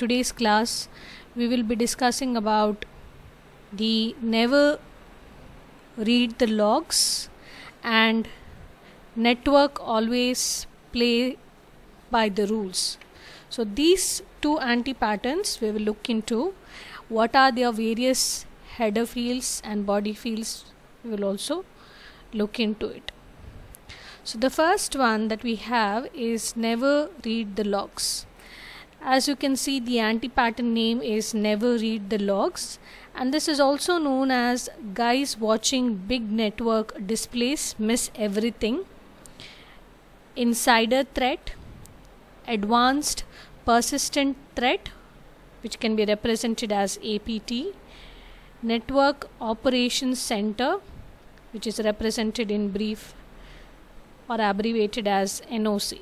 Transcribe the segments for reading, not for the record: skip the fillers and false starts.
today's class we will be discussing about the never read the logs and network always play by the rules. So these two anti-patterns we will look into. What are their various header fields and body fields, we will also look into it. So the first one that we have is never read the logs. As you can see, the anti-pattern name is never read the logs, and this is also known as guys watching big network displays miss everything, insider threat, advanced persistent threat, which can be represented as APT, network operations center, which is represented in brief or abbreviated as NOC.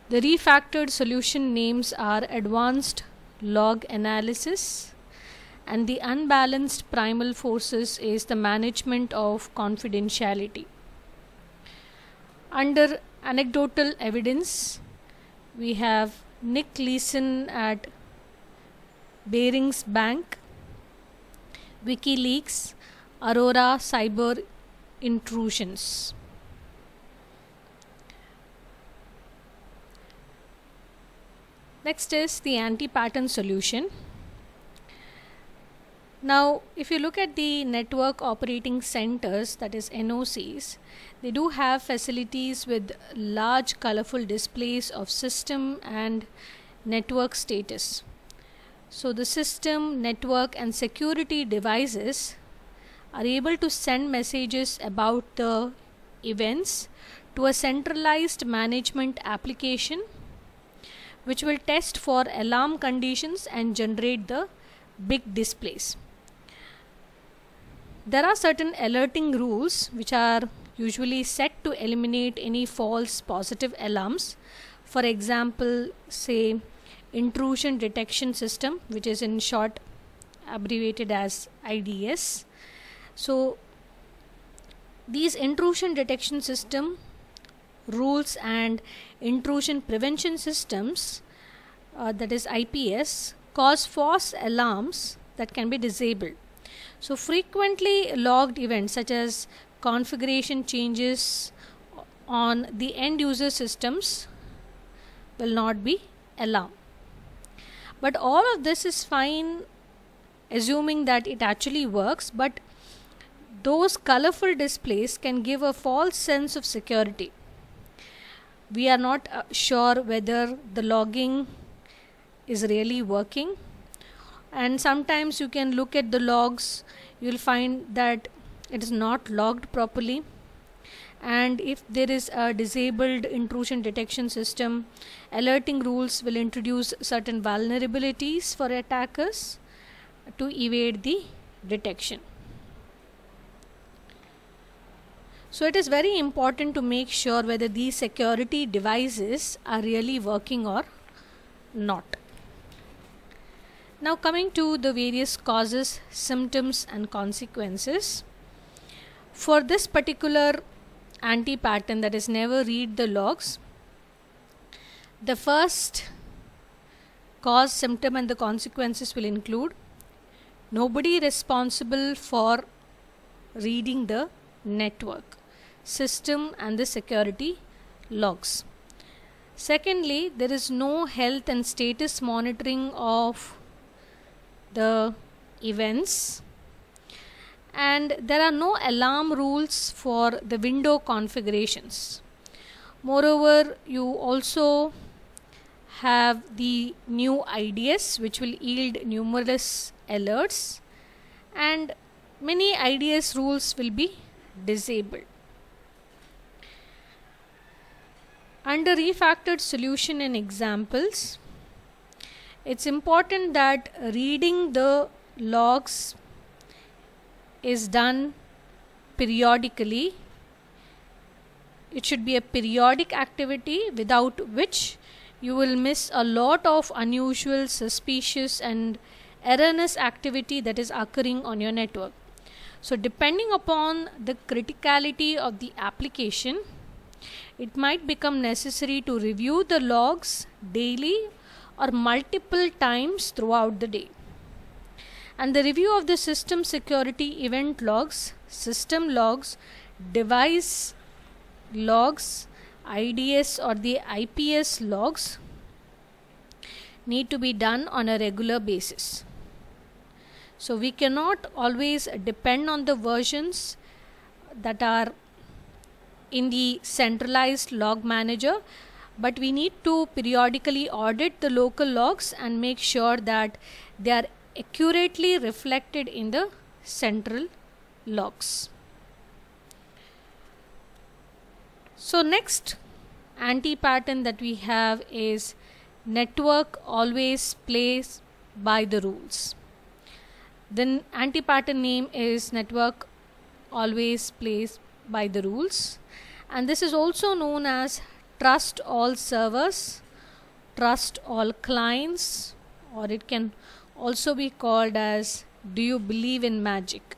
The refactored solution names are advanced log analysis, and the unbalanced primal forces is the management of confidentiality. Under anecdotal evidence, we have Nick Leeson at Barings Bank, WikiLeaks, Aurora cyber intrusions. Next is the anti-pattern solution. Now, if you look at the network operating centers, that is NOCs, they do have facilities with large colorful displays of system and network status. So the system, network and security devices are able to send messages about the events to a centralized management application, which will test for alarm conditions and generate the big displays. There are certain alerting rules which are usually set to eliminate any false positive alarms. For example, say intrusion detection system, which is in short abbreviated as IDS. So these intrusion detection system rules and intrusion prevention systems, that is IPS, cause false alarms that can be disabled. So frequently logged events such as configuration changes on the end user systems will not be alarmed. But all of this is fine assuming that it actually works, but those colorful displays can give a false sense of security. We are not sure whether the logging is really working, and sometimes you can look at the logs, you will find that it is not logged properly, and if there is a disabled intrusion detection system, alerting rules will introduce certain vulnerabilities for attackers to evade the detection. So it is very important to make sure whether these security devices are really working or not. Now coming to the various causes, symptoms and consequences. For this particular anti-pattern, that is never read the logs, the first cause, symptom and the consequences will include nobody responsible for reading the network, system and the security logs. Secondly, there is no health and status monitoring of the events, and there are no alarm rules for the window configurations. Moreover, you also have the new IDS which will yield numerous alerts, and many IDS rules will be disabled. Under refactored solution and examples, it's important that reading the logs is done periodically. It should be a periodic activity, without which you will miss a lot of unusual, suspicious and erroneous activity that is occurring on your network. So depending upon the criticality of the application, it might become necessary to review the logs daily or multiple times throughout the day. And the review of the system security event logs, system logs, device logs, IDS or the IPS logs need to be done on a regular basis. So we cannot always depend on the versions that are in the centralized log manager, but we need to periodically audit the local logs and make sure that they are accurately reflected in the central logs. So next anti-pattern that we have is network always plays by the rules. The anti-pattern name is network always plays by the rules, and this is also known as trust all servers, trust all clients, or it can also be called as do you believe in magic.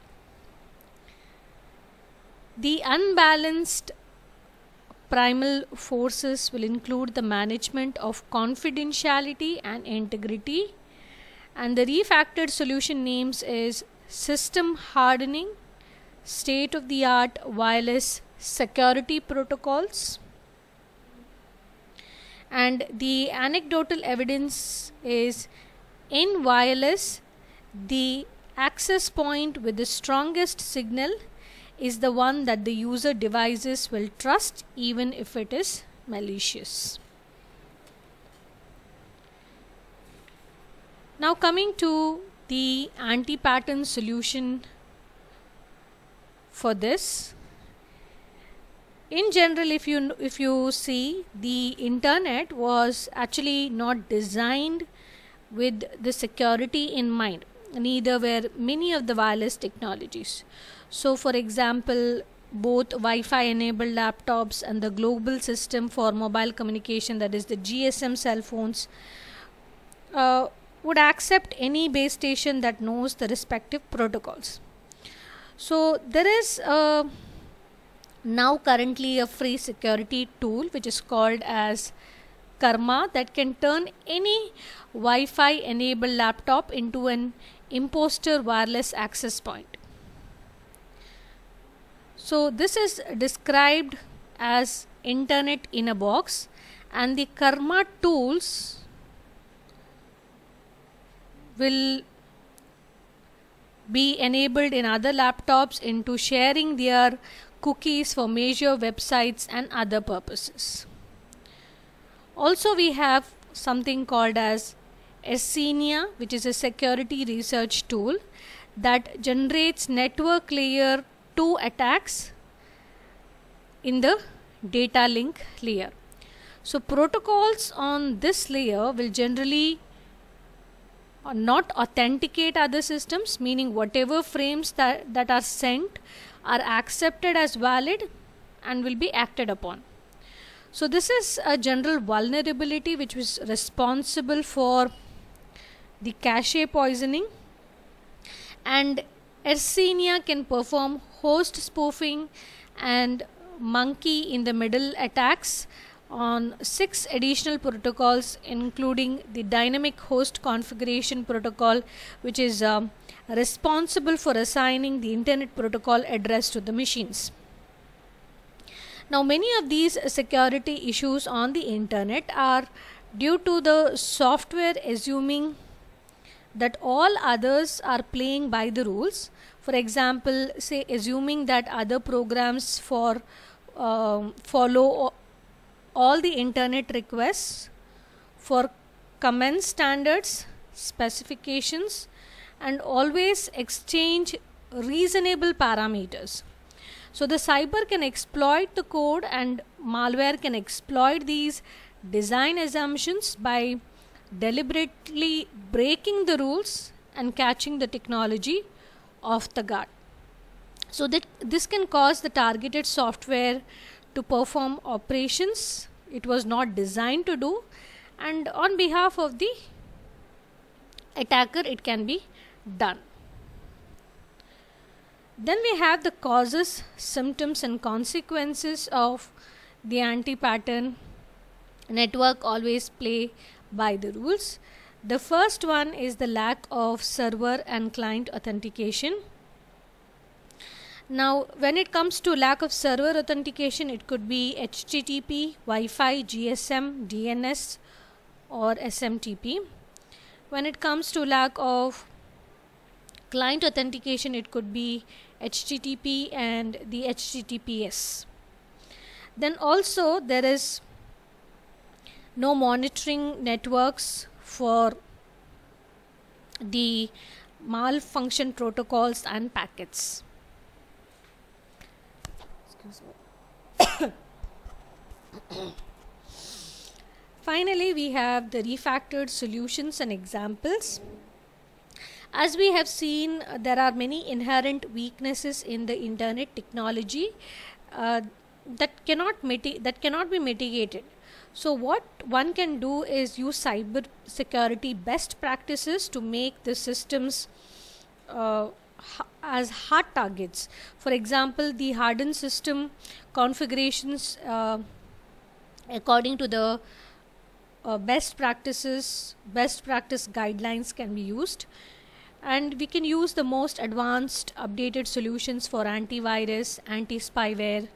The unbalanced primal forces will include the management of confidentiality and integrity, and the refactored solution names is system hardening, state of the art wireless security protocols. And the anecdotal evidence is in wireless, the access point with the strongest signal is the one that the user devices will trust even if it is malicious. Now coming to the anti-pattern solution for this. In general, if you see, the internet was actually not designed with the security in mind, neither were many of the wireless technologies. So for example, both Wi-Fi enabled laptops and the global system for mobile communication, that is the GSM cell phones, would accept any base station that knows the respective protocols. So there is now currently a free security tool which is called as Karma that can turn any Wi-Fi enabled laptop into an imposter wireless access point. So this is described as internet in a box, and the Karma tools will be enabled in other laptops into sharing their cookies for major websites and other purposes. Also we have something called as Esenia, which is a security research tool that generates network layer 2 attacks in the data link layer. So protocols on this layer will generally not authenticate other systems, meaning whatever frames that are sent are accepted as valid and will be acted upon. So this is a general vulnerability which was responsible for the cache poisoning, and Esenia can perform host spoofing and monkey in the middle attacks on 6 additional protocols, including the dynamic host configuration protocol, which is responsible for assigning the internet protocol address to the machines. Now many of these security issues on the internet are due to the software assuming that all others are playing by the rules. For example, say assuming that other programs follow all the internet requests for command standards, specifications, and always exchange reasonable parameters. So the cyber can exploit the code, and malware can exploit these design assumptions by deliberately breaking the rules and catching the technology off the guard. So that this can cause the targeted software to perform operations it was not designed to do, and on behalf of the attacker it can be done. Then we have the causes, symptoms and consequences of the anti-pattern network always play by the rules. The first one is the lack of server and client authentication. Now, when it comes to lack of server authentication, it could be HTTP, Wi-Fi, GSM, DNS, or SMTP. When it comes to lack of client authentication, it could be HTTP and the HTTPS. Then also there is no monitoring networks for the malfunction protocols and packets. Finally, we have the refactored solutions and examples. As we have seen, there are many inherent weaknesses in the internet technology that cannot be mitigated. So what one can do is use cyber security best practices to make the systems as hard targets. For example, the hardened system configurations according to the best practice guidelines can be used, and we can use the most advanced updated solutions for antivirus, anti-spyware,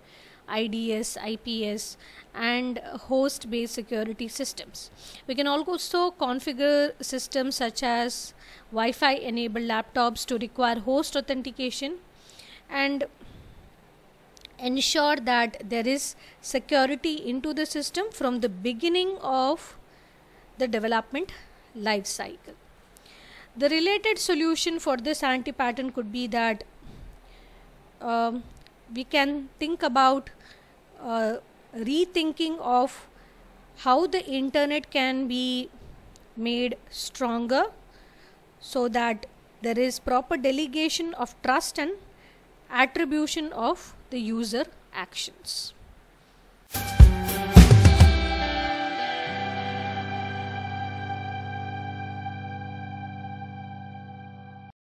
IDS, IPS, and host-based security systems. We can also configure systems such as Wi-Fi enabled laptops to require host authentication and ensure that there is security into the system from the beginning of the development life cycle. The related solution for this anti-pattern could be that we can think about rethinking of how the internet can be made stronger so that there is proper delegation of trust and attribution of the user actions.